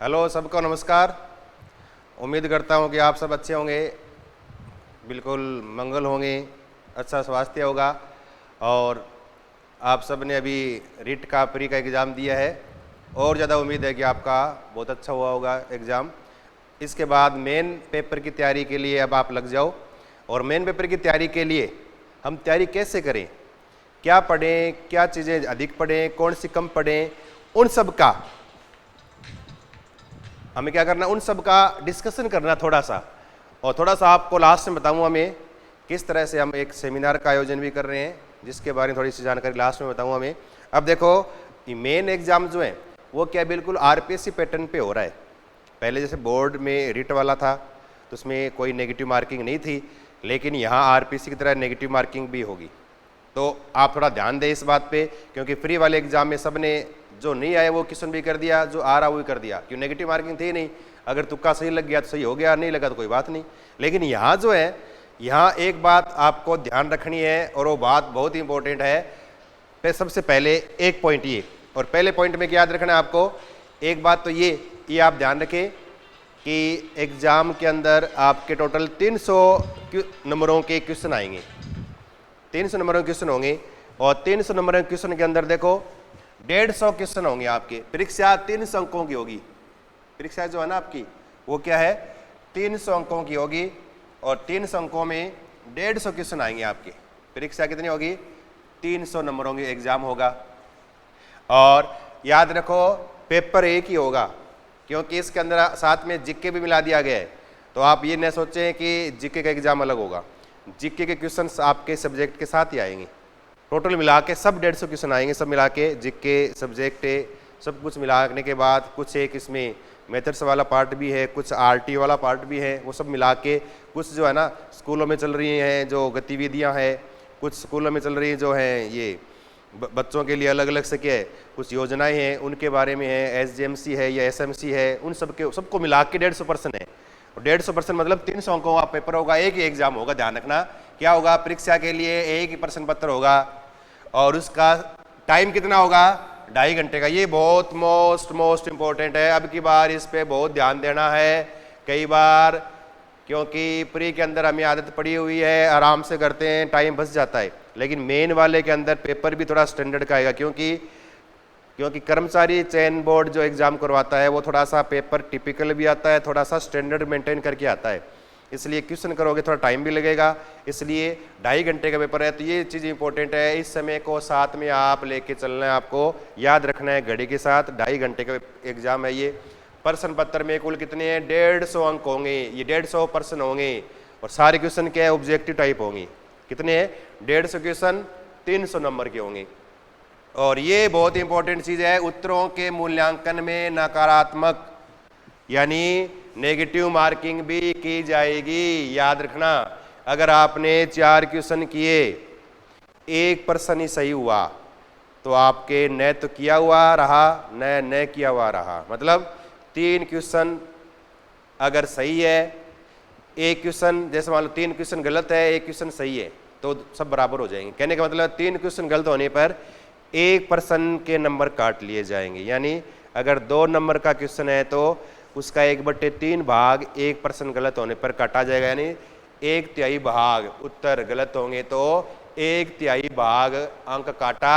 Hello, सबको नमस्कार। उम्मीद करता हूँ कि आप सब अच्छे होंगे, बिल्कुल मंगल होंगे, अच्छा स्वास्थ्य होगा। और आप सब ने अभी रिट का प्री का एग्ज़ाम दिया है और ज़्यादा उम्मीद है कि आपका बहुत अच्छा हुआ होगा एग्ज़ाम। इसके बाद मेन पेपर की तैयारी के लिए अब आप लग जाओ। और मेन पेपर की तैयारी के लिए हम तैयारी कैसे करें, क्या पढ़ें, क्या चीज़ें अधिक पढ़ें, कौन सी कम पढ़ें, उन सब का हमें क्या करना, उन सब का डिस्कशन करना थोड़ा सा। और थोड़ा सा आपको लास्ट में बताऊंगा मैं किस तरह से हम एक सेमिनार का आयोजन भी कर रहे हैं, जिसके बारे में थोड़ी सी जानकारी लास्ट में बताऊंगा मैं। अब देखो, मेन एग्जाम जो है वो क्या बिल्कुल आरपीएससी पैटर्न पे हो रहा है। पहले जैसे बोर्ड में रिट वाला था तो उसमें कोई नेगेटिव मार्किंग नहीं थी, लेकिन यहाँ आरपीएससी की तरह नेगेटिव मार्किंग भी होगी। तो आप थोड़ा ध्यान दें इस बात पे, क्योंकि फ्री वाले एग्जाम में सब ने जो नहीं आया वो क्वेश्चन भी कर दिया, जो आ रहा वो भी कर दिया, क्यों नेगेटिव मार्किंग थी नहीं। अगर तुक्का सही लग गया तो सही हो गया, नहीं लगा तो कोई बात नहीं। लेकिन यहाँ जो है, यहाँ एक बात आपको ध्यान रखनी है और वो बात बहुत ही इंपॉर्टेंट है। सबसे पहले एक पॉइंट ये, और पहले पॉइंट में क्या याद रखना है आपको, एक बात तो ये आप ध्यान रखें कि एग्जाम के अंदर आपके टोटल 300 नंबरों के क्वेश्चन आएंगे, 300 नंबरों के क्वेश्चन होंगे। और 300 नंबरों के क्वेश्चन के अंदर देखो 150 क्वेश्चन होंगे आपके। परीक्षा 300 अंकों की होगी। परीक्षा जो है ना आपकी वो क्या है, 300 अंकों की होगी। और 300 अंकों में 150 क्वेश्चन आएंगे आपके। परीक्षा कितनी होगी, 300 नंबरों की एग्जाम होगा। और याद रखो पेपर एक ही होगा, क्योंकि इसके अंदर साथ में जीके भी मिला दिया गया है। तो आप ये न सोचें कि जीके का एग्जाम अलग होगा, जीके के क्वेश्चंस आपके सब्जेक्ट के साथ ही आएंगे। टोटल मिला के सब 150 क्वेश्चन आएंगे, सब मिला के जीके सब्जेक्ट सब कुछ मिलाने के बाद कुछ एक इसमें मेथड्स वाला पार्ट भी है, कुछ आरटी वाला पार्ट भी है, वो सब मिला के कुछ जो है ना स्कूलों में चल रही हैं जो गतिविधियां हैं, कुछ स्कूलों में चल रही जो हैं ये बच्चों के लिए अलग अलग से क्या है कुछ योजनाएं हैं, उनके बारे में है, एसजीएमसी है या एसएमसी है, उन सबको मिला के 150% है। 150% मतलब 300 अंकों का पेपर होगा, एक ही एग्जाम होगा। ध्यान रखना क्या होगा, परीक्षा के लिए एक ही प्रश्न पत्र होगा और उसका टाइम कितना होगा, 2.5 घंटे का। ये बहुत मोस्ट इंपॉर्टेंट है। अब की बार इस पे बहुत ध्यान देना है। कई बार क्योंकि प्री के अंदर हमें आदत पड़ी हुई है, आराम से करते हैं, टाइम बच जाता है, लेकिन मेन वाले के अंदर पेपर भी थोड़ा स्टैंडर्ड का आएगा, क्योंकि कर्मचारी चयन बोर्ड जो एग्जाम करवाता है वो थोड़ा सा पेपर टिपिकल भी आता है, थोड़ा सा स्टैंडर्ड मेंटेन करके आता है। इसलिए क्वेश्चन करोगे थोड़ा टाइम भी लगेगा, इसलिए 2.5 घंटे का पेपर है। तो ये चीज़ इंपॉर्टेंट है, इस समय को साथ में आप लेके चलना है, आपको याद रखना है घड़ी के साथ। 2.5 घंटे का एग्जाम है ये। प्रश्न पत्र में कुल कितने हैं, 150 अंक होंगे, ये 150 प्रश्न होंगे। और सारे क्वेश्चन क्या है, ऑब्जेक्टिव टाइप होंगे। कितने हैं, 150 क्वेश्चन 300 नंबर के होंगे। और ये बहुत ही इंपॉर्टेंट चीज है, उत्तरों के मूल्यांकन में नकारात्मक यानी नेगेटिव मार्किंग भी की जाएगी। याद रखना, अगर आपने 4 क्वेश्चन किए, एक प्रश्न ही सही हुआ तो आपके न तो किया हुआ रहा न किया हुआ रहा। मतलब 3 क्वेश्चन अगर सही है, एक क्वेश्चन जैसे मान लो 3 क्वेश्चन गलत है, एक क्वेश्चन सही है, तो सब बराबर हो जाएंगे। कहने का मतलब 3 क्वेश्चन गलत होने पर एक पर्सन के नंबर काट लिए जाएंगे। यानी अगर 2 नंबर का क्वेश्चन है तो उसका 1/3 भाग एक पर्सन गलत होने पर काटा जाएगा, यानी 1/3 भाग उत्तर गलत होंगे तो 1/3 भाग अंक काटा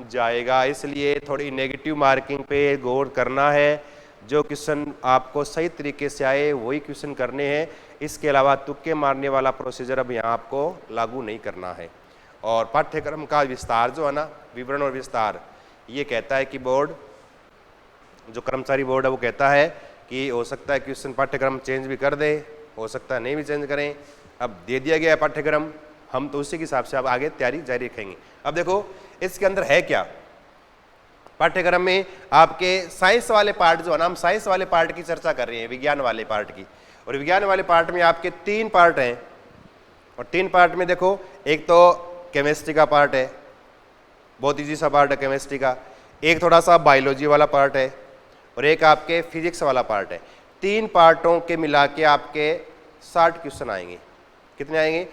जाएगा। इसलिए थोड़ी नेगेटिव मार्किंग पे गौर करना है। जो क्वेश्चन आपको सही तरीके से आए वही क्वेश्चन करने हैं, इसके अलावा तुक्के मारने वाला प्रोसीजर अब यहाँ आपको लागू नहीं करना है। और पाठ्यक्रम का विस्तार जो है ना, विवरण और विस्तार, ये कहता है कि बोर्ड जो कर्मचारी बोर्ड है वो कहता है कि हो सकता है क्वेश्चन पाठ्यक्रम चेंज भी कर दे, हो सकता है नहीं भी चेंज करें। अब दे दिया गया है पाठ्यक्रम, हम तो उसी के हिसाब से अब आगे तैयारी जारी रखेंगे। अब देखो इसके अंदर है क्या, पाठ्यक्रम में आपके साइंस वाले पार्ट जो है ना, हम साइंस वाले पार्ट की चर्चा कर रहे हैं, विज्ञान वाले पार्ट की। और विज्ञान वाले पार्ट में आपके 3 पार्ट हैं। और 3 पार्ट में देखो, एक तो केमिस्ट्री का पार्ट है, बहुत ईजी सा पार्ट है केमिस्ट्री का, एक थोड़ा सा बायोलॉजी वाला पार्ट है, और एक आपके फिजिक्स वाला पार्ट है। 3 पार्टों के मिला के आपके 60 क्वेश्चन आएंगे। कितने आएंगे,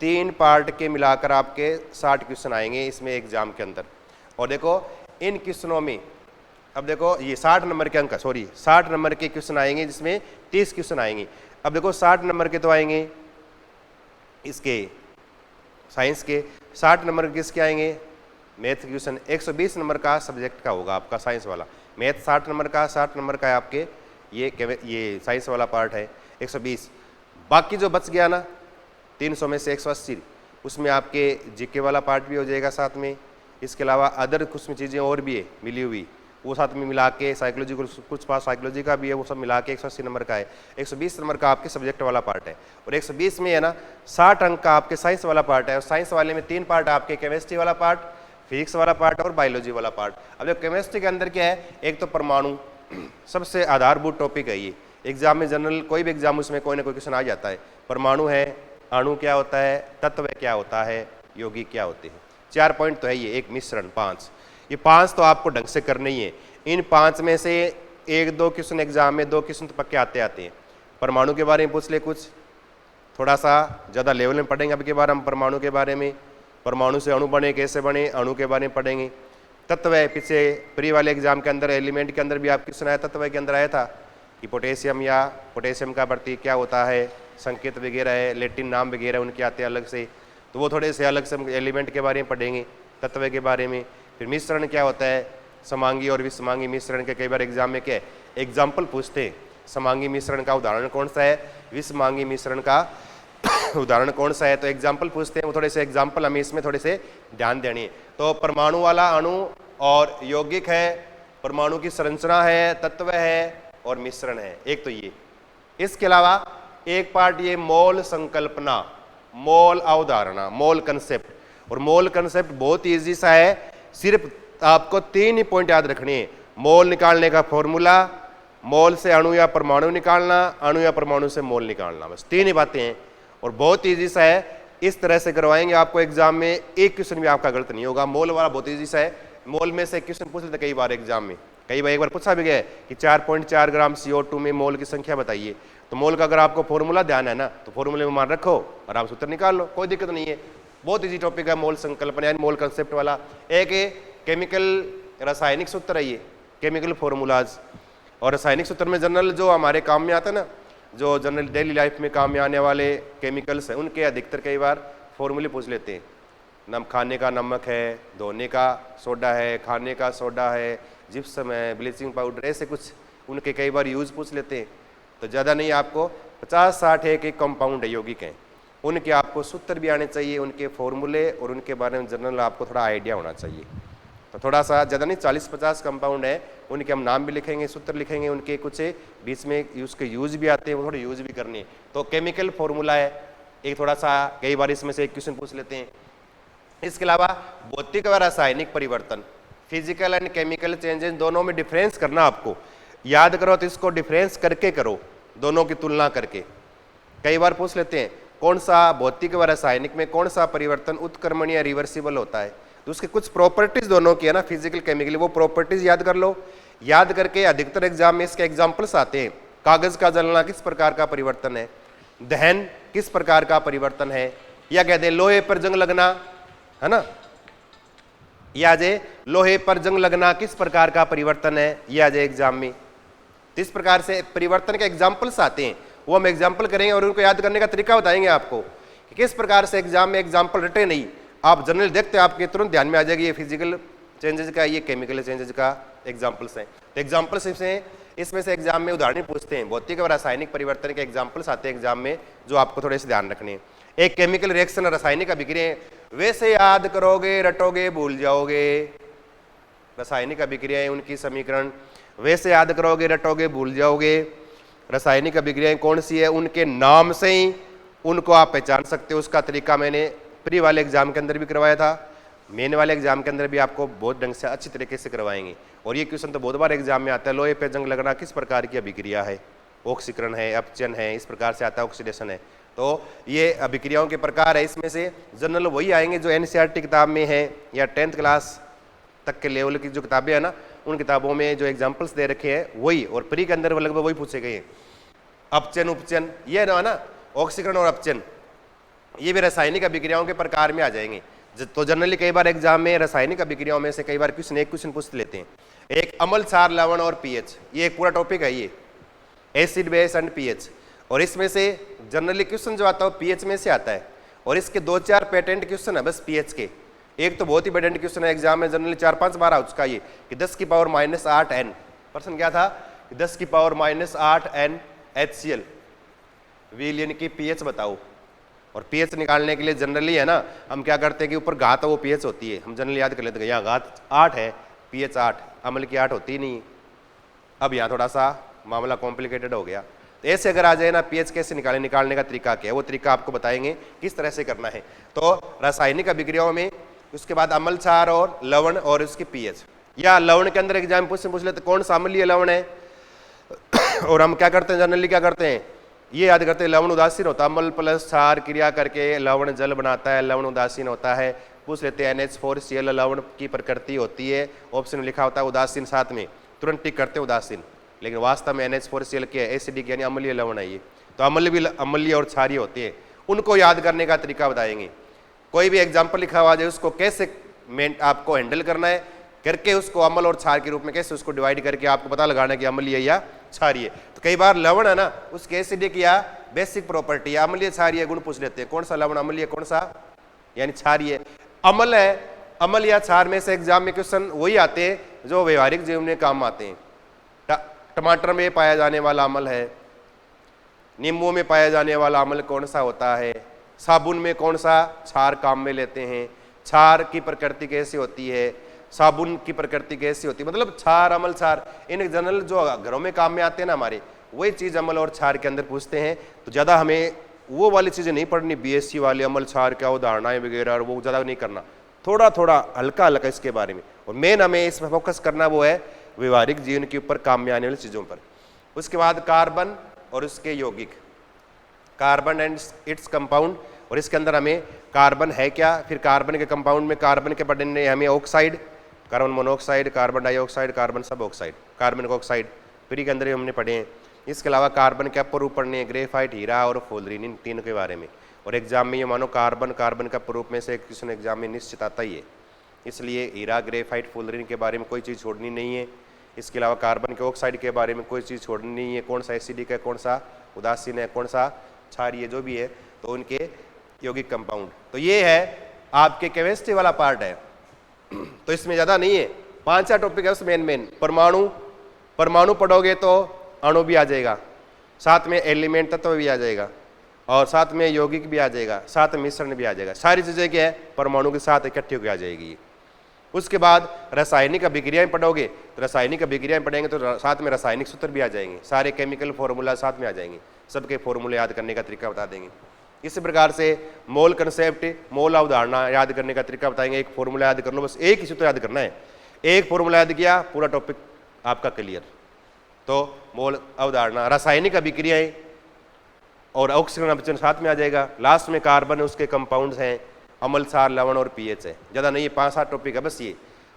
3 पार्ट के मिलाकर आपके 60 क्वेश्चन आएंगे इसमें एग्जाम के अंदर। और देखो इन क्वेश्चनों में अब देखो ये 60 नंबर के अंक, सॉरी 60 नंबर के क्वेश्चन आएंगे जिसमें 30 क्वेश्चन आएंगे। अब देखो 60 नंबर के तो आएंगे इसके साइंस के, 60 नंबर के किसके आएंगे मैथ क्वेश्चन। 120 नंबर का सब्जेक्ट का होगा आपका साइंस वाला, मैथ 60 नंबर का, 60 नंबर का है आपके ये साइंस वाला पार्ट है 120। बाकी जो बच गया ना 300 में से 180, उसमें आपके जीके वाला पार्ट भी हो जाएगा साथ में। इसके अलावा अदर कुछ चीज़ें और भी है मिली हुई, वो साथ में मिला के साइकोलॉजी कुछ पास साइकोलॉजी का भी है, वो सब मिला के 180 नंबर का है। 120 नंबर का आपके सब्जेक्ट वाला पार्ट है, और 120 में है ना 60 अंक का आपके साइंस वाला पार्ट है। और साइंस वाले में 3 पार्ट आपके, केमिस्ट्री वाला पार्ट, फिजिक्स वाला पार्ट और बायोलॉजी वाला पार्ट। अब जो केमिस्ट्री के अंदर क्या है, एक तो परमाणु सबसे आधारभूत टॉपिक है ये, एग्जाम में जनरल कोई भी एग्जाम उसमें कोई ना कोई क्वेश्चन आ जाता है। परमाणु है, अणु क्या होता है, तत्व क्या होता है, यौगिक क्या होते हैं। 4 पॉइंट तो है ये, एक मिश्रण 5, ये 5 तो आपको ढंग से करने ही है। इन 5 में से 1-2 क्वेश्चन एग्जाम में 2 क्वेश्चन तो पक्के आते हैं। परमाणु के बारे में पूछ ले कुछ, थोड़ा सा ज़्यादा लेवल में पढ़ेंगे अब के बारे हम परमाणु के बारे में, परमाणु से अणु बने कैसे बने, अणु के बारे में पढ़ेंगे। तत्व है, पीछे प्री वाले एग्जाम के अंदर एलिमेंट के अंदर भी आप क्वेश्चन आया, तत्व के अंदर आया था कि पोटेशियम या पोटेशियम का प्रतीक क्या होता है, संकेत वगैरह है, लैटिन नाम वगैरह उनके आते हैं अलग से, तो वो थोड़े से अलग से एलिमेंट के बारे में पढ़ेंगे, तत्व के बारे में। फिर मिश्रण क्या होता है, समांगी और विसमांगी मिश्रण के कई बार एग्जाम में क्या एग्जाम्पल पूछते हैं, समांगी मिश्रण का उदाहरण कौन सा है, विसमांगी मिश्रण का उदाहरण कौन सा है, तो एग्जाम्पल पूछते हैं। वो थोड़े से एग्जाम्पल हमें इसमें थोड़े से ध्यान देनी है। तो परमाणु वाला अणु और यौगिक है, परमाणु की संरचना है, तत्व है और मिश्रण है, एक तो ये। इसके अलावा एक पार्ट ये मोल संकल्पना, मोल अवधारणा, मोल कंसेप्ट। और मोल कंसेप्ट बहुत ईजी सा है, सिर्फ आपको 3 ही पॉइंट याद रखने हैं। मोल निकालने का फॉर्मूला, मोल से अणु या परमाणु निकालना, अणु या परमाणु से मोल निकालना, बस 3 ही बातें हैं और बहुत ईजी सा है। इस तरह से करवाएंगे आपको एग्जाम में, एक क्वेश्चन भी आपका गलत नहीं होगा। मोल वाला बहुत ईजी सा है, मोल में से क्वेश्चन पूछ लेते कई बार एग्जाम में, कई बार एक बार पूछा भी गया है कि 4.4 ग्राम CO2 में मोल की संख्या बताइए। तो मोल का अगर आपको फॉर्मूला ध्यान है ना, तो फॉर्मूले में मान रखो, आराम से उत्तर निकाल लो, कोई दिक्कत नहीं है। बहुत ईजी टॉपिक है मोल संकल्पना यानी मोल कंसेप्ट वाला। एक केमिकल रासायनिक सूत्र है ये, केमिकल फॉर्मूलाज। और रासायनिक सूत्र में जनरल जो हमारे काम में आता है ना, जो जनरल डेली लाइफ में काम में आने वाले केमिकल्स हैं, उनके अधिकतर कई बार फॉर्मूले पूछ लेते हैं। खाने का नमक है, धोने का सोडा है, खाने का सोडा है, जिप्सम है, ब्लीचिंग पाउडर, ऐसे कुछ उनके कई बार यूज पूछ लेते हैं। तो ज़्यादा नहीं, आपको 50-60 एक कंपाउंड है यौगिक हैं, उनके आपको सूत्र भी आने चाहिए, उनके फॉर्मूले और उनके बारे में जनरल आपको थोड़ा आइडिया होना चाहिए। तो थोड़ा सा ज़्यादा नहीं, 40-50 कंपाउंड है, उनके हम नाम भी लिखेंगे, सूत्र लिखेंगे, उनके कुछ बीच में उसके यूज भी आते हैं, वो थोड़े यूज भी करने हैं। तो केमिकल फॉर्मूला है एक, थोड़ा सा कई बार इसमें से एक क्वेश्चन पूछ लेते हैं। इसके अलावा भौतिक व रासायनिक परिवर्तन, फिजिकल एंड केमिकल चेंजेस, दोनों में डिफरेंस करना आपको याद करो, तो इसको डिफरेंस करके करो, दोनों की तुलना करके। कई बार पूछ लेते हैं कौन सा भौतिक व रासायनिक में कौन सा परिवर्तन उत्क्रमणीय या रिवर्सिबल होता है, तो उसके कुछ प्रॉपर्टीज दोनों की है ना, फिजिकल केमिकल, वो प्रॉपर्टीज याद कर लो। याद करके अधिकतर एग्जाम में इसके एग्जाम्पल्स आते हैं। कागज का जलना किस प्रकार का परिवर्तन है, दहन किस प्रकार का परिवर्तन है, या कहते हैं लोहे पर जंग लगना, है ना, या जे लोहे पर जंग लगना किस प्रकार का परिवर्तन है, ये आ जाए एग्जाम में। इस प्रकार से परिवर्तन के एग्जाम्पल्स आते हैं, वो हम एग्जाम्पल करेंगे और उनको याद करने का तरीका बताएंगे आपको कि किस प्रकार से एग्जाम में एग्जाम्पल रटे नहीं, आप जनरल देखते आपके तुरंत ध्यान में आ जाएगी ये फिजिकल चेंजेस का, ये केमिकल चेंजेस का एग्जाम्पल्स हैं। तो एग्जाम्पल्स इसमें से एग्जाम में उदाहरण पूछते हैं, भौतिक और रासायनिक परिवर्तन के एग्जाम्पल्स आते हैं एग्जाम में, जो आपको थोड़े से ध्यान रखने हैं। एक केमिकल रिएक्शन रासायनिक अभिक्रिया, वैसे याद करोगे रटोगे भूल जाओगे, रासायनिक अभिक्रियाएं उनकी समीकरण वैसे याद करोगे रटोगे भूल जाओगे। रासायनिक अभिक्रियाएं कौन सी है, उनके नाम से ही उनको आप पहचान सकते हो। उसका तरीका मैंने प्री वाले एग्जाम के अंदर भी करवाया था, मेन वाले एग्जाम के अंदर भी आपको बहुत ढंग से अच्छी तरीके से करवाएंगे। और ये क्वेश्चन तो बहुत बार एग्जाम में आता है, लोहे पे जंग लगना किस प्रकार की अभिक्रिया है, ऑक्सीकरण है, अपचयन है, इस प्रकार से आता है, ऑक्सीडेशन है। तो ये अभिक्रियाओं के प्रकार है, इसमें से जनरल वही आएंगे जो एनसीईआरटी किताब में है या 10th क्लास तक के लेवल की जो किताबें है ना, उन किताबों में जो एग्जाम्पल्स दे रखे हैं वही, और प्री के अंदर लगभग वही पूछे गए हैं। अपचयन उपचयन ये ना, ऑक्सीकरण और अपचयन, ये भी रासायनिक अभिक्रियाओं के प्रकार में आ जाएंगे। तो जनरली कई बार एग्जाम में रासायनिक अभिक्रियाओं में से कई बार क्वेश्चन एक क्वेश्चन पूछ लेते हैं। एक अम्ल, क्षार, लवण और पीएच, ये एक पूरा टॉपिक है ये, एसिड, बेस एंड पीएच। और इसमें से जनरली क्वेश्चन जो आता है पीएच में से आता है, और इसके 2-4 पेटेंट क्वेश्चन है बस पीएच के। एक तो बहुत ही पेटेंट क्वेश्चन है एग्जाम में, जनरली 4-5 बार आ चुका ये, कि 10 की पावर -8 n, प्रश्न क्या था, 10 की पावर -8 n HCl विलयन की पीएच बताओ। और पीएच निकालने के लिए जनरली है ना, हम क्या करते हैं कि ऊपर घात वो पीएच होती है, हम जनरली याद कर लेते हैं यहाँ घात 8 है, पीएच 8, अम्ल की 8 होती नहीं। अब यहाँ थोड़ा सा मामला कॉम्प्लिकेटेड हो गया, तो ऐसे अगर आ जाए ना पीएच कैसे निकालने का तरीका क्या है, वो तरीका आपको बताएंगे किस तरह से करना है। तो रासायनिक अभिक्रियाओं में उसके बाद अम्ल, क्षार और लवण और उसकी पीएच, या लवण के अंदर एग्जाम पूछ लेते कौन सा अम्लीय लवण है, और हम क्या करते हैं जनरली क्या करते हैं, ये याद करते हैं लवण उदासीन होता है, अम्ल प्लस क्षार क्रिया करके लवण जल बनाता है, लवण उदासीन होता है। पूछ लेते हैं NH4Cl लवण की प्रकृति होती है, ऑप्शन में लिखा होता है उदासीन, साथ में तुरंत टिक करते हैं उदासीन, लेकिन वास्तव में NH4Cl के एसिडिक यानी अम्लीय लवण है ये। तो अम्ल भी अम्लीय और क्षारीय होती है, उनको याद करने का तरीका बताएंगे। कोई भी एग्जाम्पल लिखा हुआ है उसको कैसे आपको हैंडल करना है करके, उसको अम्ल और क्षार के रूप में कैसे उसको डिवाइड करके आपको पता लगाना है कि अम्लीय या क्षारीय। तो कई बार लवण है ना, उसके एसिडिक या बेसिक प्रॉपर्टी या अम्लीय क्षारीय गुण पूछ लेते हैं, कौन सा लवण अम्लीय कौन सा यानी क्षारीय। अम्ल है, अम्ल या क्षार में से एग्जाम में क्वेश्चन वही आते हैं जो व्यवहारिक जीवन में काम आते हैं। टमाटर में पाया जाने वाला अम्ल है, नींबू में पाया जाने वाला अम्ल कौन सा होता है, साबुन में कौन सा क्षार काम में लेते हैं, क्षार की प्रकृति कैसी होती है, साबुन की प्रकृति कैसी होती है, मतलब क्षार, अम्ल, क्षार, इन जनरल जो घरों में काम में आते हैं ना हमारे, वही चीज़ अम्ल और क्षार के अंदर पूछते हैं। तो ज़्यादा हमें वो वाली चीज़ें नहीं पढ़नी, बीएससी वाले अम्ल क्षार क्या उदाहरणाएं वगैरह, और वो ज़्यादा नहीं करना, थोड़ा थोड़ा हल्का हल्का इसके बारे में। और मेन हमें इसमें फोकस करना वो है व्यवहारिक जीवन के ऊपर काम में आने वाली चीज़ों पर। उसके बाद कार्बन और उसके यौगिक, कार्बन एंड इट्स कंपाउंड, और इसके अंदर हमें कार्बन है क्या, फिर कार्बन के कंपाउंड में कार्बन के पढ़ने हमें oxide, carbon monoxide, carbon dioxide, carbon सब ऑक्साइड, कार्बन ऑक्साइड प्री के अंदर हमने पढ़े हैं। इसके अलावा कार्बन के अपरूप पढ़ने हैं, ग्रेफाइट, हीरा और फुलरिन, इन तीनों के बारे में। और एग्जाम में ये मानो कार्बन का अपरूप में से क्वेश्चन एग्जाम में निश्चित आता ही है, इसलिए हीरा, ग्रेफाइट, फुलरिन के बारे में कोई चीज़ छोड़नी नहीं है। इसके अलावा कार्बन के ऑक्साइड के बारे में कोई चीज़ छोड़नी नहीं है, कौन सा एसिडिक है, कौन सा उदासीन है, कौन सा क्षारीय, जो भी है, तो उनके यौगिक कंपाउंड। तो ये है आपके केमिस्ट्री वाला पार्ट है। तो इसमें ज़्यादा नहीं है, 5-4 टॉपिक है उसमें मेन। परमाणु पढ़ोगे तो अणु भी आ जाएगा, साथ में एलिमेंट तत्व भी आ जाएगा, और साथ में यौगिक भी आ जाएगा, साथ में मिश्रण भी आ जाएगा। सारी चीज़ें क्या है परमाणु के साथ इकट्ठी होकर आ जाएगी। उसके बाद रासायनिक अभिक्रियाएं पढ़ोगे, तो रासायनिक अभिक्रियाएं पढ़ेंगे तो साथ में रासायनिक सूत्र भी आ जाएंगे, सारे केमिकल फॉर्मूला साथ में आ जाएंगे, सबके फॉर्मूले याद करने का तरीका बता देंगे। इसी प्रकार से मोल कंसेप्ट, मोल अवधारणा याद करने का तरीका बताएंगे। एक फॉर्मूला याद कर लो, बस एक ही सूत्र याद करना है, एक फॉर्मूला याद किया पूरा टॉपिक आपका क्लियर। तो मोल अवधारणा, रासायनिक अभिक्रियाएं और ऑक्सीजन अपचयन साथ में आ जाएगा। लास्ट में कार्बन उसके कंपाउंड्स हैं, अम्ल, क्षार, लवण और पीएच है। ज़्यादा नहीं है, 5-7 टॉपिक है बस ये,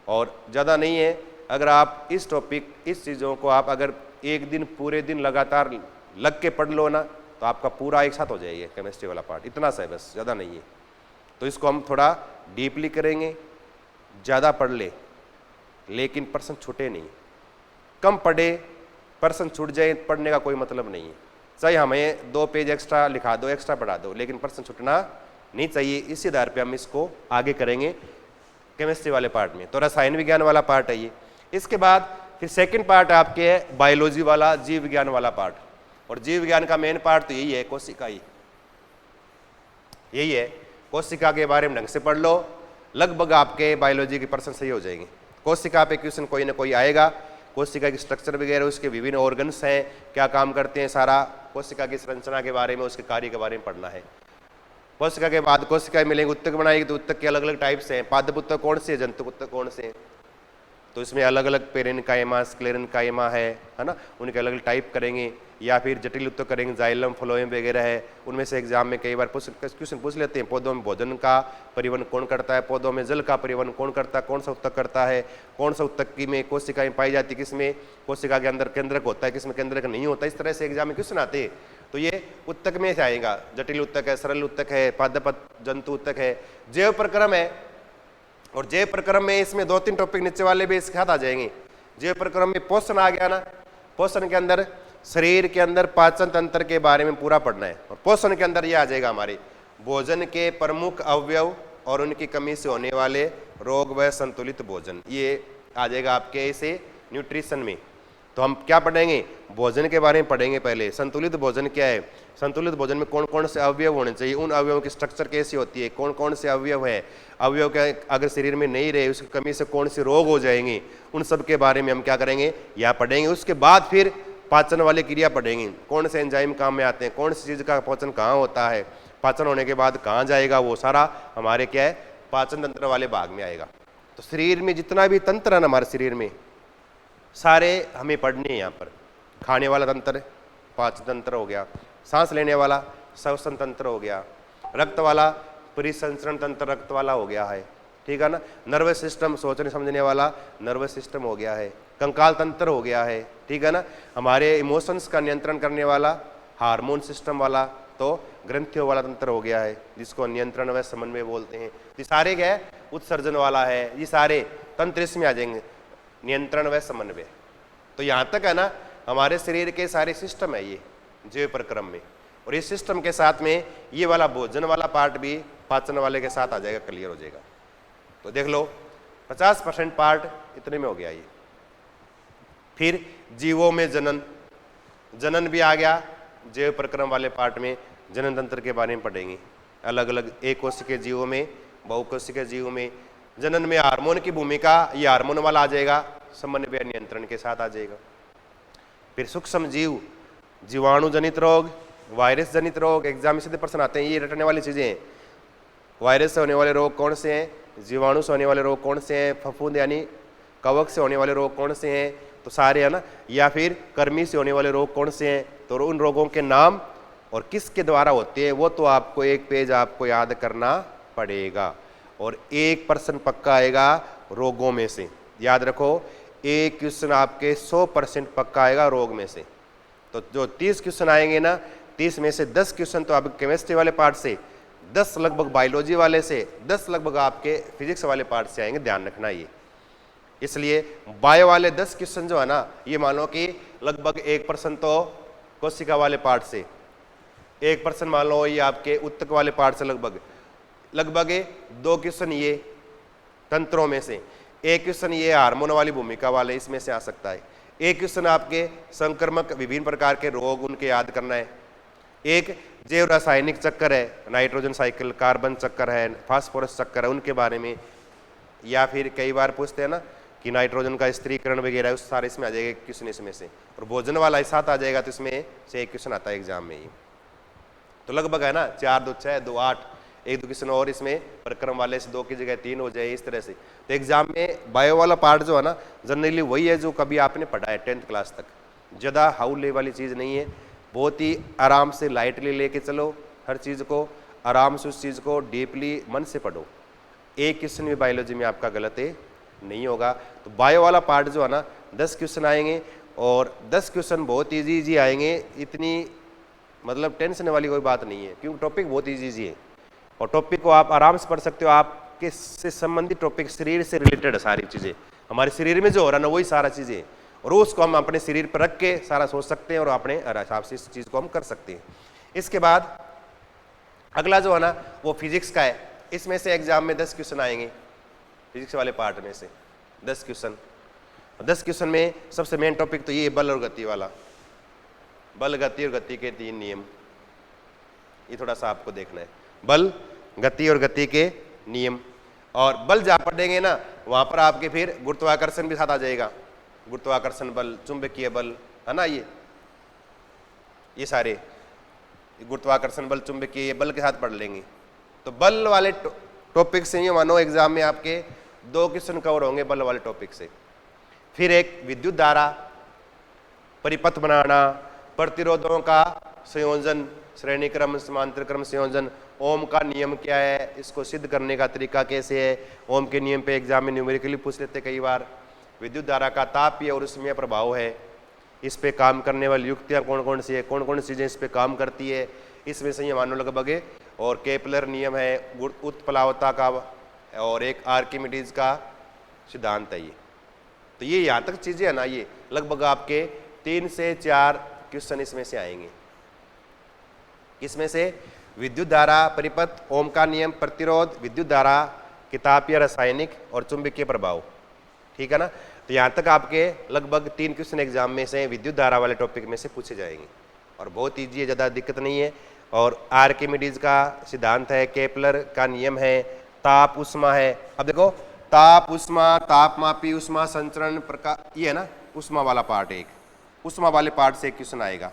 और ज़्यादा नहीं है। अगर आप इस टॉपिक, इस चीज़ों को आप अगर एक दिन पूरे दिन लगातार लग के पढ़ लो ना, तो आपका पूरा एक साथ हो जाएगा केमिस्ट्री वाला पार्ट। इतना सा है बस, ज़्यादा नहीं है। तो इसको हम थोड़ा डीपली करेंगे, ज़्यादा पढ़ ले लेकिन प्रश्न छूटे नहीं, कम पढ़े प्रश्न छूट जाए, पढ़ने का कोई मतलब नहीं है। चाहे हमें 2 पेज एक्स्ट्रा लिखा दो, एक्स्ट्रा पढ़ा दो, लेकिन प्रश्न छूटना नहीं चाहिए। इसी आधार पे हम इसको आगे करेंगे केमिस्ट्री वाले पार्ट में। तो रसायन विज्ञान वाला पार्ट है ये। इसके बाद फिर सेकंड पार्ट आपके है बायोलॉजी वाला, जीव विज्ञान वाला पार्ट। और जीव विज्ञान का मेन पार्ट तो यही है, कोशिका ही यही है। कोशिका के बारे में ढंग से पढ़ लो, लगभग आपके बायोलॉजी के प्रश्न सही हो जाएंगे। कोशिका पे क्वेश्चन कोई ना कोई आएगा, कोशिका की स्ट्रक्चर वगैरह, उसके विभिन्न ऑर्गन्स हैं, क्या काम करते हैं, सारा कोशिका की संरचना के बारे में, उसके कार्य के बारे में पढ़ना है। कोशिका के बाद कोशिका मिलेंगे, उत्तक बनाएगी, तो उत्तक के अलग अलग टाइप्स हैं। पादप उत्तक कौन से, जंतु उत्तक कौन से, तो इसमें अलग अलग पेरेनकाइमा, स्क्लेरेनकाइमा है ना, उनके अलग अलग टाइप करेंगे। या फिर जटिल उत्तक करेंगे, जाइलम, फ्लोएम वगैरह है, उनमें से एग्जाम में कई बार क्वेश्चन पूछ लेते हैं। पौधों में भोजन का परिवहन कौन करता है, पौधों में जल का परिवहन कौन करता है, कौन सा उत्तक करता है, कौन सा उत्तक की में कोशिकाएं पाई जाती, किसमें कोशिका के अंदर केंद्रक होता है, किसमें केंद्रक नहीं होता। इस तरह से एग्जाम में क्वेश्चन आते हैं। तो ये उत्तक में से आएगा, जटिल उत्तक है, सरल उत्तक है, पादप जंतु उत्तक है, जैव प्रक्रम है। और जैव प्रक्रम में इसमें 2-3 टॉपिक नीचे वाले भी इसके साथ आ जाएंगे। जीव प्रक्रम में पोषण आ गया ना, पोषण के अंदर शरीर के अंदर पाचन तंत्र के बारे में पूरा पढ़ना है। और पोषण के अंदर ये आ जाएगा हमारे भोजन के प्रमुख अवयव और उनकी कमी से होने वाले रोग व संतुलित भोजन, ये आ जाएगा आपके इसे न्यूट्रिशन में। तो हम क्या पढ़ेंगे, भोजन के बारे में पढ़ेंगे पहले। संतुलित भोजन क्या है, संतुलित भोजन में कौन कौन से अवयव होने चाहिए, उन अवयवों की स्ट्रक्चर कैसी होती है, कौन कौन से अवयव है, अवयव के अगर शरीर में नहीं रहे उसकी कमी से कौन से रोग हो जाएंगे, उन सब के बारे में हम क्या करेंगे, यहाँ पढ़ेंगे। उसके बाद फिर पाचन वाली क्रिया पढ़ेंगे, कौन से एंजाइम काम में आते हैं, कौन सी चीज़ का पाचन कहाँ होता है, पाचन होने के बाद कहाँ जाएगा, वो सारा हमारे क्या है पाचन तंत्र वाले भाग में आएगा। तो शरीर में जितना भी तंत्र है ना हमारे शरीर में सारे हमें पढ़ने हैं। यहाँ पर खाने वाला तंत्र पाचन तंत्र हो गया, सांस लेने वाला श्वसन तंत्र हो गया, रक्त वाला परिसंचरण तंत्र रक्त वाला हो गया है, ठीक है ना, नर्वस सिस्टम सोचने समझने वाला नर्वस सिस्टम हो गया है, कंकाल तंत्र हो गया है, ठीक है ना, हमारे इमोशंस का नियंत्रण करने वाला हार्मोन सिस्टम वाला तो ग्रंथियों वाला तंत्र हो गया है, जिसको नियंत्रण व समन्वय बोलते हैं। ये सारे क्या है उत्सर्जन वाला है, ये सारे तंत्र इसमें आ जाएंगे, नियंत्रण व समन्वय। तो यहाँ तक है ना हमारे शरीर के सारे सिस्टम है ये जीव प्रक्रम में। और इस सिस्टम के साथ में ये वाला भोजन वाला पार्ट भी पाचन वाले के साथ आ जाएगा, क्लियर हो जाएगा। तो देख लो 50% पार्ट इतने में हो गया ये। फिर जीवों में जनन, जनन भी आ गया जीव प्रक्रम वाले पार्ट में। जनन तंत्र के बारे में पढ़ेंगे, अलग अलग एक कोशिकीय जीवों में बहुकोशिकीय जीवों में। जनन में हार्मोन की भूमिका, ये हार्मोन वाला आ जाएगा, समन्वय नियंत्रण के साथ आ जाएगा। फिर सूक्ष्म जीव, जीवाणु जनित रोग, वायरस जनित रोग, एग्जाम में सीधे प्रश्न आते हैं, ये रटने वाली चीजें हैं। वायरस से होने वाले रोग कौन से हैं, जीवाणु से होने वाले रोग कौन से हैं, फफूंद यानी कवक से होने वाले रोग कौन से हैं, तो सारे है ना, या फिर कृमि से होने वाले रोग कौन से हैं, तो उन रोगों के नाम और किसके द्वारा होते हैं वो तो आपको एक पेज आपको याद करना पड़ेगा। और 1% पक्का आएगा रोगों में से, याद रखो, एक क्वेश्चन आपके 100% पक्का आएगा रोग में से। तो जो 30 क्वेश्चन आएंगे ना, 30 में से 10 क्वेश्चन तो आपके केमिस्ट्री वाले पार्ट से, 10 लगभग बायोलॉजी वाले से, 10 लगभग आपके फिजिक्स वाले पार्ट से आएंगे, ध्यान रखना ये। इसलिए बायो वाले 10 क्वेश्चन जो है ना, ये मान लो कि लगभग 1% तो कोशिका वाले पार्ट से, 1% मान लो ये आपके उत्तक वाले पार्ट से, लगभग 2 क्वेश्चन ये तंत्रों में से, 1 क्वेश्चन ये हार्मोन वाली भूमिका वाले इसमें से आ सकता है, 1 क्वेश्चन आपके संक्रमक विभिन्न प्रकार के रोग उनके याद करना है, एक जैव रासायनिक चक्कर है, नाइट्रोजन साइकिल, कार्बन चक्कर है, फास्फोरस चक्कर है, उनके बारे में। या फिर कई बार पूछते हैं ना कि नाइट्रोजन का स्त्रीकरण वगैरह, उस सारे इसमें आ जाएगा क्वेश्चन इसमें से। और भोजन वाला साथ आ जाएगा, तो इसमें से 1 क्वेश्चन आता है एग्जाम में ही। तो लगभग है ना 4 2 6 2 8, 1 2 क्वेश्चन और इसमें प्रक्रम वाले से 2 की जगह 3 हो जाए, इस तरह से। तो एग्जाम में बायो वाला पार्ट जो है ना, जनरली वही है जो कभी आपने पढ़ा है 10th क्लास तक, ज़्यादा हाउ ले वाली चीज़ नहीं है, बहुत ही आराम से लाइटली लेके चलो, हर चीज़ को आराम से उस चीज़ को डीपली मन से पढ़ो। एक क्वेश्चन भी बायोलॉजी में आपका गलत है नहीं होगा। तो बायो वाला पार्ट जो है ना 10 क्वेश्चन आएंगे, और 10 क्वेश्चन बहुत ईजी आएंगे, इतनी मतलब टेंशन वाली कोई बात नहीं है, क्योंकि टॉपिक बहुत ईजी है और टॉपिक को आप आराम से पढ़ सकते हो। आपके से संबंधित टॉपिक, शरीर से रिलेटेड है सारी चीज़ें, हमारे शरीर में जो हो रहा है ना वही सारा चीज़ें, और उसको हम अपने शरीर पर रख के सारा सोच सकते हैं और अपने हिसाब से इस चीज़ को हम कर सकते हैं। इसके बाद अगला जो है ना वो फिजिक्स का है। इसमें से एग्जाम में 10 क्वेश्चन आएंगे, फिजिक्स वाले पार्ट में से 10 क्वेश्चन। 10 क्वेश्चन में सबसे मेन टॉपिक तो ये बल और गति वाला, बल गति और गति के 3 नियम, ये थोड़ा सा आपको देखना है, बल गति और गति के नियम। और बल जहाँ पढ़ेंगे ना वहाँ पर आपके फिर गुरुत्वाकर्षण भी साथ आ जाएगा, गुरुत्वाकर्षण बल, चुंबकीय बल, है ना, ये सारे गुरुत्वाकर्षण बल, चुंबकीय बल के साथ पढ़ लेंगे। तो बल वाले टॉपिक से ये मानो एग्जाम में आपके 2 क्वेश्चन कवर होंगे बल वाले टॉपिक से। फिर एक विद्युत धारा, परिपथ बनाना, प्रतिरोधों का संयोजन, श्रेणी क्रम, समांतर क्रम संयोजन, ओम का नियम क्या है, इसको सिद्ध करने का तरीका कैसे है, ओम के नियम पे एग्जाम में न्यूमेरिकली पूछ लेते कई बार। विद्युत धारा का तापीय और ऊष्मीय प्रभाव है, इस पे काम करने वाली युक्तियाँ कौन कौन सी है, कौन कौन सी चीज़ें इस पे काम करती है, इसमें से ये मानो लगभग। और केपलर नियम है उत्प्लावता का, और एक आर्किमिडीज का सिद्धांत है ये। तो ये यहाँ तक चीज़ें है ना, ये लगभग आपके 3 से 4 क्वेश्चन इसमें से आएंगे। इसमें से विद्युत धारा, परिपथ, ओम का नियम, प्रतिरोध, विद्युत धारा, किताबीय रासायनिक और चुंबकीय प्रभाव, ठीक है ना। तो यहाँ तक आपके लगभग 3 क्वेश्चन एग्जाम में से विद्युत धारा वाले टॉपिक में से पूछे जाएंगे और बहुत ईजी है, ज़्यादा दिक्कत नहीं है। और आर्किमिडीज का सिद्धांत है, केपलर का नियम है, ताप उष्मा है। अब देखो ताप उष्मा, तापमापी उष्मा संचरण प्रकार, ये है ना उष्मा वाला पार्ट, एक उष्मा वाले पार्ट से एक क्वेश्चन आएगा।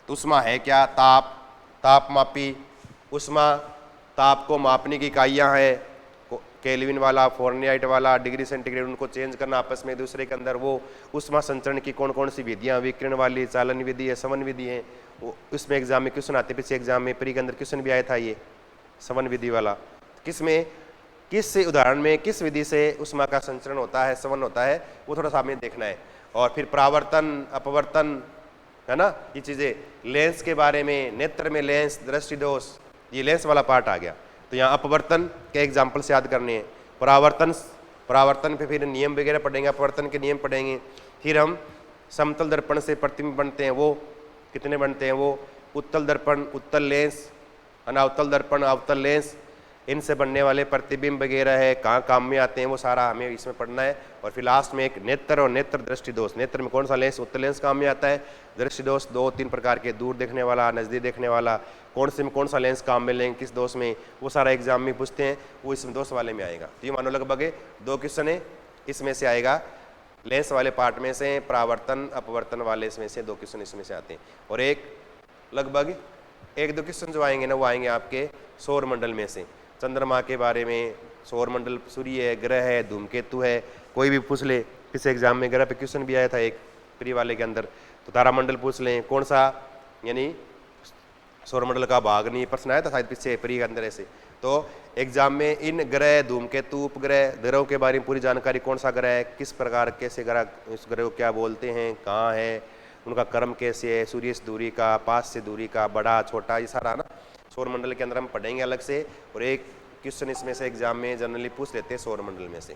तो उष्मा है क्या? ताप, तापमापी उष्मा, ताप को मापने की इकाइयाँ हैं, केल्विन वाला, फ़ारेनहाइट वाला, डिग्री सेंटीग्रेड, उनको चेंज करना आपस में दूसरे के अंदर। वो उष्मा संचरण की कौन कौन सी विधियाँ, विकिरण वाली, चालन विधि है, समन विधि है, वो इसमें एग्जाम में क्वेश्चन आते। पिछले एग्जाम में प्री के अंदर क्वेश्चन भी आया था ये समन विधि वाला। किस में, किस उदाहरण में किस विधि से उष्मा का संचरण होता है, समन होता है, वो थोड़ा सा हमें देखना है। और फिर परावर्तन, अपवर्तन, है ना, ये चीज़ें। लेंस के बारे में, नेत्र में लेंस, दृष्टि दोष, ये लेंस वाला पार्ट आ गया। तो यहाँ अपवर्तन के एग्जाम्पल से याद करने हैं। परावर्तन पे फिर नियम वगैरह पढ़ेंगे, अपवर्तन के नियम पढ़ेंगे। फिर हम समतल दर्पण से प्रतिबिंब बनते हैं, वो कितने बनते हैं, वो उत्तल दर्पण, उत्तल लेंस, अनावतल दर्पण, अवतल लेंस, इनसे बनने वाले प्रतिबिंब वगैरह है, कहाँ काम में आते हैं, वो सारा हमें इसमें पढ़ना है। और फिर लास्ट में एक नेत्र और नेत्र दृष्टि दोष, नेत्र में कौन सा लेंस, उत्तल लेंस काम में आता है, दृष्टि दोष 2-3 प्रकार के, दूर देखने वाला, नज़दीक देखने वाला, कौन से में कौन सा लेंस काम में लेंगे, किस दोष में, वो सारा एग्जाम में पूछते हैं, वो इसमें दोष वाले में आएगा। तो ये मानो लगभग 2 क्वेश्चन है इसमें से आएगा, लेंस वाले पार्ट में से, परावर्तन अपवर्तन वाले इसमें से 2 क्वेश्चन इसमें से आते हैं। और एक लगभग 1-2 क्वेश्चन जो आएंगे ना, वो आएंगे आपके सौर मंडल में से, चंद्रमा के बारे में, सौर मंडल, सूर्य है, ग्रह है, धूमकेतु है, कोई भी पूछ ले। पिछले एग्जाम में ग्रह पे क्वेश्चन भी आया था एक प्री वाले के अंदर। तो तारामंडल पूछ लें, कौन सा यानी सौरमंडल का भाग, नहीं प्रश्न आया था शायद पीछे प्री के अंदर ऐसे। तो एग्जाम में इन ग्रह, धूमकेतु, उपग्रह, ग्रहों के बारे में पूरी जानकारी, कौन सा ग्रह है, किस प्रकार, कैसे ग्रह, इस ग्रह को क्या बोलते हैं, कहाँ है, उनका क्रम कैसे है, सूर्य से दूरी का, पास से दूरी का, बड़ा छोटा, ये सारा ना सौरमंडल के अंदर हम पढ़ेंगे अलग से। और एक क्वेश्चन इसमें से एग्जाम में जनरली पूछ लेते हैं सौरमंडल में से,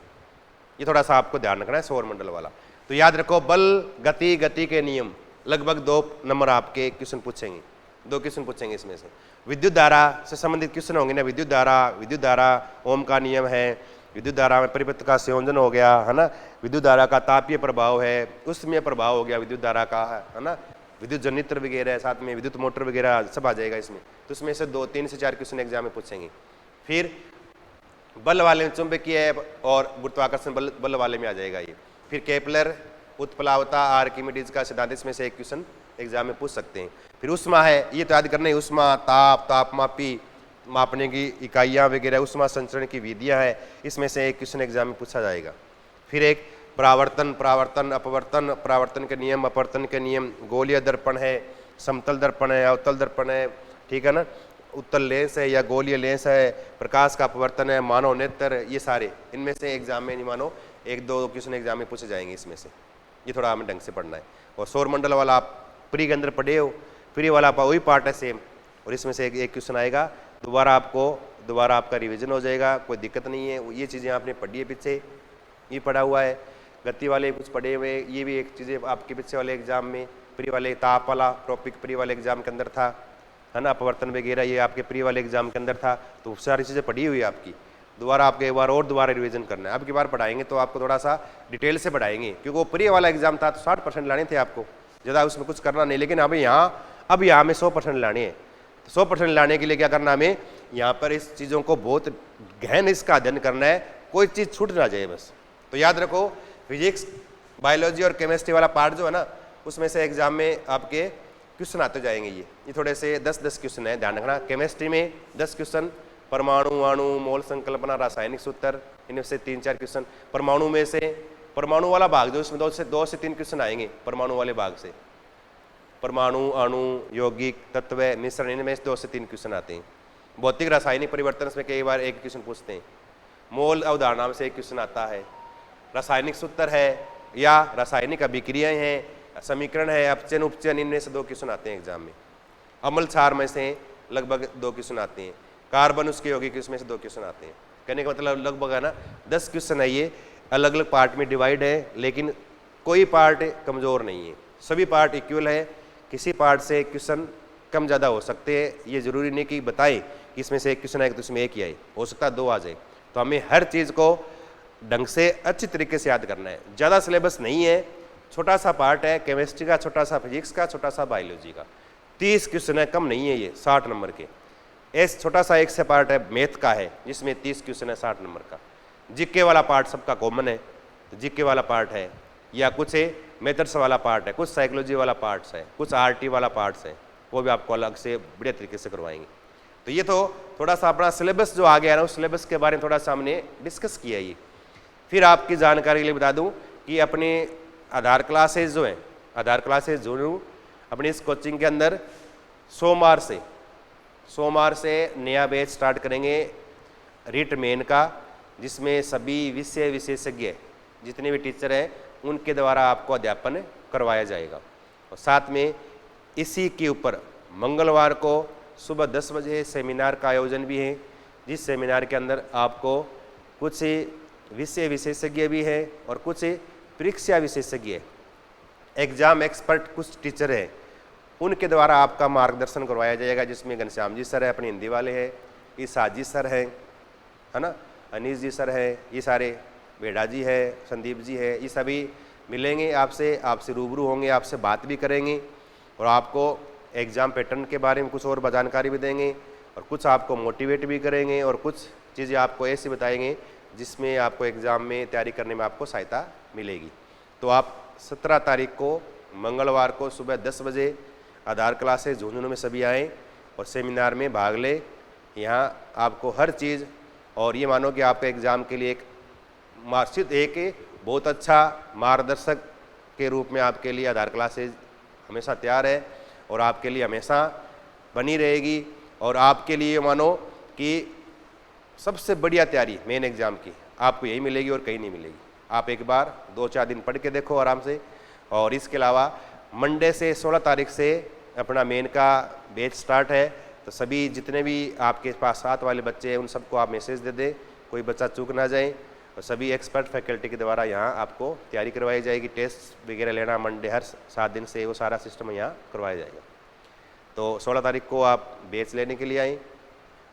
ये थोड़ा सा आपको ध्यान रखना है सौरमंडल वाला। तो याद रखो, बल, गति, गति के नियम, लगभग 2 नंबर आपके क्वेश्चन पूछेंगे, 2 क्वेश्चन पूछेंगे इसमें से। विद्युत धारा से संबंधित क्वेश्चन होंगे ना, विद्युत धारा, ओम का नियम है, विद्युत धारा में परिपथ का संयोजन हो गया, है ना, विद्युत धारा का तापीय प्रभाव है, उष्मीय प्रभाव हो गया विद्युत धारा का, है ना, विद्युत जनित्र वगैरह, साथ में विद्युत मोटर वगैरह सब आ जाएगा इसमें। तो इसमें से 2-3 से 4 क्वेश्चन एग्जाम में पूछेंगे। फिर बल वाले में चुंबकीय और गुरुत्वाकर्षण बल वाले में आ जाएगा ये। फिर केपलर, उत्प्लावता, आर्किमिडीज का सिद्धांत, इसमें से एक क्वेश्चन एग्जाम में पूछ सकते हैं। फिर उष्मा है, ये तो याद करना है, उष्मा, ताप, तापमापी, मापने की इकाइयाँ वगैरह, उष्मा संचरण की विधियाँ है, इसमें से एक क्वेश्चन एग्जाम में पूछा जाएगा। फिर एक परावर्तन अपवर्तन, परावर्तन के नियम, अपवर्तन के नियम, गोलीय दर्पण है, समतल दर्पण है, अवतल दर्पण है, ठीक है ना, उत्तल लेंस है या गोलीय लेंस है, प्रकाश का अपवर्तन है, मानव नेत्र, ये सारे इनमें से एग्जाम में नहीं मानो 1-2 क्वेश्चन एग्जाम में पूछे जाएंगे इसमें से। ये थोड़ा हमें ढंग से पढ़ना है। और सौरमंडल वाला आप प्री के अंदर पढ़े हो, प्री वाला आपका वही पार्ट है सेम, और इसमें से एक क्वेश्चन आएगा, दोबारा आपका रिवीजन हो जाएगा, कोई दिक्कत नहीं है। ये चीज़ें आपने पढ़ी है, पीछे ये पढ़ा हुआ है, गति वाले कुछ पढ़े हुए, ये भी एक चीज़ें आपके पीछे वाले एग्जाम में, प्री वाले ताप वाला टॉपिक प्री वाले एग्जाम के अंदर था, है ना, अपवर्तन वगैरह ये आपके प्री वाले एग्जाम के अंदर था। तो सारी चीज़ें पढ़ी हुई है आपकी, दोबारा आपके एक बार और दोबारा रिवीजन करना है। अब की बार पढ़ाएंगे तो आपको थोड़ा सा डिटेल से पढ़ाएंगे, क्योंकि वो प्री वाला एग्जाम था तो 60% लाने थे आपको, ज़्यादा उसमें कुछ करना नहीं। लेकिन अब यहाँ में 100% लाने हैं। तो 100% लाने के लिए क्या करना, हमें यहाँ पर इस चीज़ों को बहुत गहन इसका अध्ययन करना है, कोई चीज़ छूट ना जाए बस। तो याद रखो, फिजिक्स, बायोलॉजी और केमिस्ट्री वाला पार्ट जो है ना, उसमें से एग्जाम में आपके क्वेश्चन आते जाएंगे। ये थोड़े से 10-10 क्वेश्चन है, ध्यान रखना। केमिस्ट्री में 10 क्वेश्चन, परमाणु, अणु, मोल संकल्पना, रासायनिक सूत्र, इनमें से 3-4 क्वेश्चन। परमाणु में से परमाणु वाला भाग जो, इसमें 2 से 3 क्वेश्चन आएंगे परमाणु वाले भाग से। परमाणु, अणु, यौगिक, तत्व, मिश्रण, इनमें से 2 से 3 क्वेश्चन आते हैं। भौतिक रासायनिक परिवर्तन में कई बार 1 क्वेश्चन पूछते हैं। मोल अवधारणा में से 1 क्वेश्चन आता है। रासायनिक सूत्र है या रासायनिक अभिक्रियाएं हैं, समीकरण है, अपचयन उपचयन, इनमें से 2 क्वेश्चन आते हैं एग्जाम में। अम्ल क्षार में से लगभग 2 क्वेश्चन आते हैं। कार्बन उसके यौगिक, इसमें से 2 क्वेश्चन आते हैं। कहने का मतलब लगभग है ना 10 क्वेश्चन है ये अलग अलग पार्ट में डिवाइड है, लेकिन कोई पार्ट कमज़ोर नहीं है, सभी पार्ट इक्वल है। किसी पार्ट से क्वेश्चन कम ज़्यादा हो सकते हैं, ये ज़रूरी नहीं कि बताए कि इसमें से एक क्वेश्चन आए तो इसमें एक ही आए, हो सकता है 2 आ जाए। तो हमें हर चीज़ को ढंग से अच्छी तरीके से याद करना है। ज़्यादा सिलेबस नहीं है, छोटा सा पार्ट है, केमिस्ट्री का छोटा सा, फिजिक्स का छोटा सा, बायोलॉजी का 30 क्वेश्चन है, कम नहीं है ये 60 नंबर के। ऐसे छोटा सा एक से पार्ट है मैथ का है, जिसमें 30 क्वेश्चन है 60 नंबर का। जीके वाला पार्ट सबका कॉमन है, तो जीके वाला पार्ट है, या कुछ मेथड्स वाला पार्ट है, कुछ साइकोलॉजी वाला पार्ट्स है, कुछ आरटी वाला पार्ट्स है, वो भी आपको अलग से बढ़िया तरीके से करवाएंगे। तो ये तो थोड़ा सा अपना सिलेबस जो आ गया ना, उस सिलेबस के बारे में थोड़ा सा हमने डिस्कस किया। ये फिर आपकी जानकारी के लिए बता दूं कि अपने आधार क्लासेज जो हैं, आधार क्लासेज जो अपनी इस कोचिंग के अंदर सोमवार से नया बैच स्टार्ट करेंगे रिट मेन का, जिसमें सभी विषय विशेषज्ञ जितने भी टीचर हैं उनके द्वारा आपको अध्यापन करवाया जाएगा। और साथ में इसी के ऊपर मंगलवार को सुबह 10 बजे सेमिनार का आयोजन भी है, जिस सेमिनार के अंदर आपको कुछ विषय विशेषज्ञ भी है और कुछ परीक्षा विशेषज्ञ, एग्जाम एक्सपर्ट कुछ टीचर हैं, उनके द्वारा आपका मार्गदर्शन करवाया जाएगा, जिसमें घनश्याम जी सर है अपने हिंदी वाले हैं, ईसा जी सर हैं, है ना, अनीस जी सर है, ये सारे, बेड़ा जी है, संदीप जी है, ये सभी मिलेंगे आपसे रूबरू होंगे, आपसे बात भी करेंगे और आपको एग्ज़ाम पैटर्न के बारे में कुछ और जानकारी भी देंगे और कुछ आपको मोटिवेट भी करेंगे और कुछ चीज़ें आपको ऐसी बताएंगे जिसमें आपको एग्ज़ाम में तैयारी करने में आपको सहायता मिलेगी। तो आप 17 तारीख को मंगलवार को सुबह 10 बजे आधार क्लासेज झुंझुनू में सभी आएँ और सेमिनार में भाग ले। यहाँ आपको हर चीज़, और ये मानो कि आपके एग्ज़ाम के लिए एक मार्कशीट, एक बहुत अच्छा मार्गदर्शक के रूप में आपके लिए आधार क्लासेज हमेशा तैयार है और आपके लिए हमेशा बनी रहेगी। और आपके लिए मानो कि सबसे बढ़िया तैयारी मेन एग्ज़ाम की आपको यही मिलेगी और कहीं नहीं मिलेगी। आप एक बार 2-4 दिन पढ़ के देखो आराम से। और इसके अलावा मंडे से 16 तारीख से अपना मेन का बैच स्टार्ट है, तो सभी जितने भी आपके पास साथ वाले बच्चे हैं उन सबको आप मैसेज दे दें, कोई बच्चा चूक ना जाए। और सभी एक्सपर्ट फैकल्टी के द्वारा यहाँ आपको तैयारी करवाई जाएगी, टेस्ट वगैरह लेना मंडे हर 7 दिन से वो सारा सिस्टम यहाँ करवाया जाएगा। तो 16 तारीख को आप बैच लेने के लिए आएँ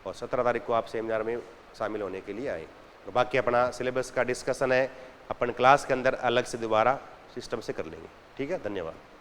और 17 तारीख को आप सेमिनार में शामिल होने के लिए आए। और बाकी अपना सिलेबस का डिस्कशन है अपन क्लास के अंदर अलग से दोबारा सिस्टम से कर लेंगे। ठीक है, धन्यवाद।